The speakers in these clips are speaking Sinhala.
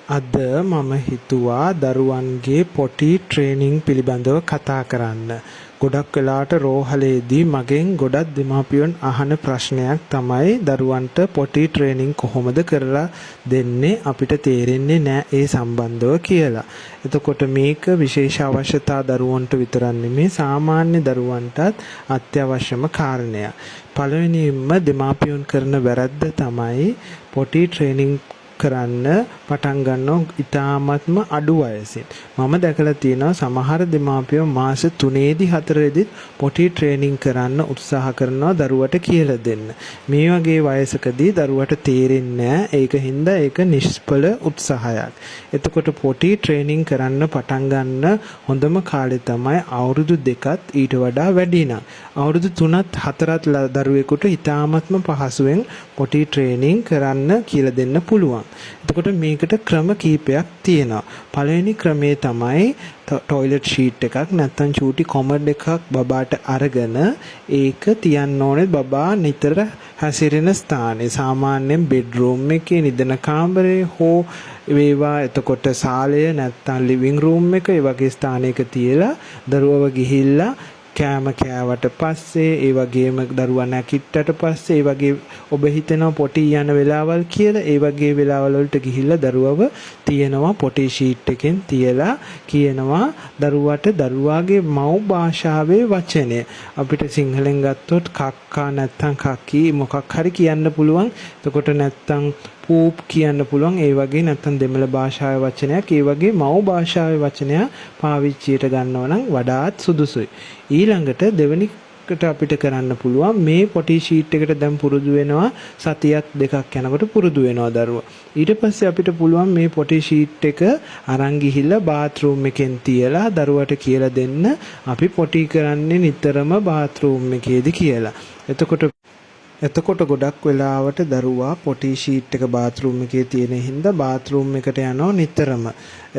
අද මම හිතුවා දරුවන්ගේ පොටි ට්‍රේනින් පිළිබඳව කතා කරන්න. ගොඩක් වෙලාවට රෝහලේදී මගෙන් ගොඩක් දෙමාපියන් අහන ප්‍රශ්නයක් තමයි දරුවන්ට පොටි ට්‍රේනින් කොහොමද කරලා දෙන්නේ අපිට තේරෙන්නේ නැහැ ඒ සම්බන්ධව කියලා. එතකොට මේක විශේෂ අවශ්‍යතා දරුවන්ට විතරක් නෙමෙයි සාමාන්‍ය දරුවන්ටත් අත්‍යවශ්‍යම කාරණයක්. පළවෙනියෙන්ම දෙමාපියන් කරන වැරද්ද තමයි පොටි ට්‍රේනින් කරන්න පටන් ගන්නවා ඉතාමත්ම අඩු වයසින්. මම දැකලා තියෙනවා සමහර දෙමාපියෝ මාස 3ේදී 4ේදී පොටි ට්‍රේනින් කරන්න උත්සාහ කරනවා දරුවට කියලා දෙන්න. මේ වගේ වයසකදී දරුවට තේරෙන්නේ නැහැ. ඒක හින්දා ඒක නිෂ්ඵල උත්සාහයක්. එතකොට පොටි ට්‍රේනින් කරන්න පටන් ගන්න හොඳම කාලේ තමයි අවුරුදු 2ත් ඊට වඩා වැඩි නම්. අවුරුදු 3ත් 4ත් දරුවෙකුට ඉතාමත්ම පහසුවෙන් පොටි ට්‍රේනින් කරන්න කියලා දෙන්න පුළුවන්. එතකොට මේකට ක්‍රම කීපයක් තියෙනවා. පළවෙනි ක්‍රමේ තමයි ටොයිලට් ෂීට් එකක් නැත්නම් චූටි කොමඩ් එකක් බබාට අරගෙන ඒක තියන්න ඕනේ බබා නිතර හැසිරෙන ස්ථානේ. සාමාන්‍යයෙන් බෙඩ්රූම් එකේ නිදන කාමරේ හෝ වේවා එතකොට සාලය නැත්නම් ලිවිං රූම් එක ඒ වගේ ස්ථානයක තියලා දරුවව ගිහිල්ලා කෑම කෑවට පස්සේ ඒ වගේම දරුවා නැගිට්ටට පස්සේ ඒ වගේ ඔබ හිතනවා පොටි යන වෙලාවල් කියලා ඒ වගේ වෙලාවල් වලට ගිහිල්ලා දරුවව තියෙනවා පොටි ෂීට් එකෙන් තියලා කියනවා දරුවාට දරුවාගේ මව් භාෂාවේ වචනය අපිට සිංහලෙන් ගත්තොත් කක්කා නැත්නම් කකි මොකක් හරි කියන්න පුළුවන්. එතකොට නැත්නම් පූප් කියන්න පුළුවන්. ඒ වගේ නැත්නම් දෙමළ භාෂාවේ වචනයක් ඒ වගේ මව් භාෂාවේ වචනයක් පාවිච්චියට ගන්නවා නම් වඩාත් සුදුසුයි. ඊළඟට දෙවෙනිකට අපිට කරන්න පුළුවන් මේ පොටි ෂීට් එකට දැන් පුරුදු වෙනවා සතියක් දෙකක් යනකොට පුරුදු වෙනවා දරුවා. ඊට පස්සේ අපිට පුළුවන් මේ පොටි ෂීට් එක අරන් ගිහිල්ලා බාත් รู ම් එකෙන් තියලා දරුවට කියලා දෙන්න අපි පොටි කරන්නේ නිතරම බාත් รู ම් එකේදී කියලා. එතකොට ගොඩක් වෙලාවට දරුවා පොටි ෂීට් එක බාත් รู ම් එකේ තියෙන හින්දා බාත් รู ම් එකට යනවා නිතරම.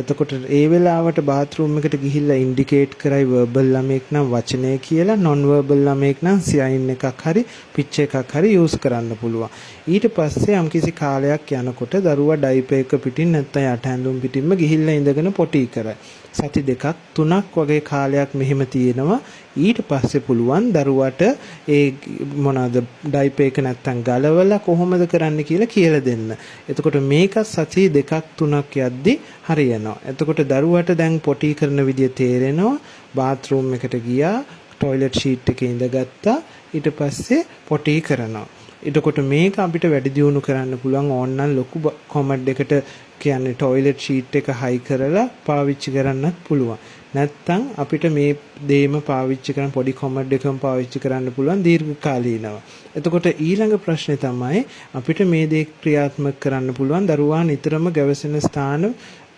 එතකොට ඒ වෙලාවට බාත් รู ම් එකට ගිහිල්ලා ඉන්ඩිකේට් කරයි වර්බල් ළමෙක් නම් වචනය කියලා නොන් වර්බල් ළමෙක් නම් සයින් එකක් හරි පිච් එකක් හරි යූස් කරන්න පුළුවන්. ඊට පස්සේ යම්කිසි කාලයක් යනකොට දරුවා ඩයිපර් එක පිටින් නැත්නම් යට ඇඳුම් පිටින්ම ගිහිල්ලා ඉඳගෙන පොටි කරයි. සති 2ක් 3ක් වගේ කාලයක් මෙහෙම තියෙනවා. ඊට පස්සේ පුළුවන් දරුවට ඒ මොනවාද ඩයිපර් එක නැත්තම් ගලවලා කොහොමද කරන්න කියලා දෙන්න. එතකොට මේක සති 2ක් 3ක් යද්දි හරියනවා. එතකොට දරුවට දැන් පොටි කරන විදිය තේරෙනවා. බාත් รู ම් එකට ගියා, ටොයිලට් ෂීට් එකේ ඉඳගත්තා, ඊට පස්සේ පොටි කරනවා. එතකොට මේක අපිට වැඩි දියුණු කරන්න පුළුවන් ඕනනම් ලොකු කොමඩ් එකට කියන්නේ ටොයිලට් ෂීට් එක හයි කරලා පාවිච්චි කරන්නත් පුළුවන්. නැත්තම් අපිට මේ දේම පාවිච්චි කරන පොඩි කොමඩ් එකම පාවිච්චි කරන්න පුළුවන් දීර්ඝකාලීනව. එතකොට ඊළඟ ප්‍රශ්නේ තමයි අපිට මේ දේ ක්‍රියාත්මක කරන්න පුළුවන් දරුවා නිතරම ගැවසෙන ස්ථාන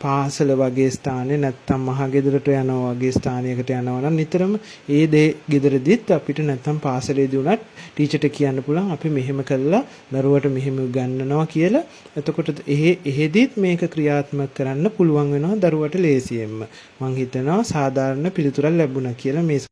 පාසල වගේ ස්ථානේ නැත්තම් මහගෙදරට යනවා වගේ ස්ථානයකට යනවා නම් නිතරම ඒ දේ ගෙදරදිත් අපිට නැත්තම් පාසලේදී උනත් ටීචර්ට කියන්න පුළුවන් අපි මෙහෙම කළා දරුවට මෙහෙම උගන්වනවා කියලා. එතකොට එහෙදිත් මේක ක්‍රියාත්මක කරන්න පුළුවන් වෙනවා දරුවට ලේසියෙන්ම. මං හිතනවා සාධාරණ පිළිතුරක් ලැබුණා කියලා මේ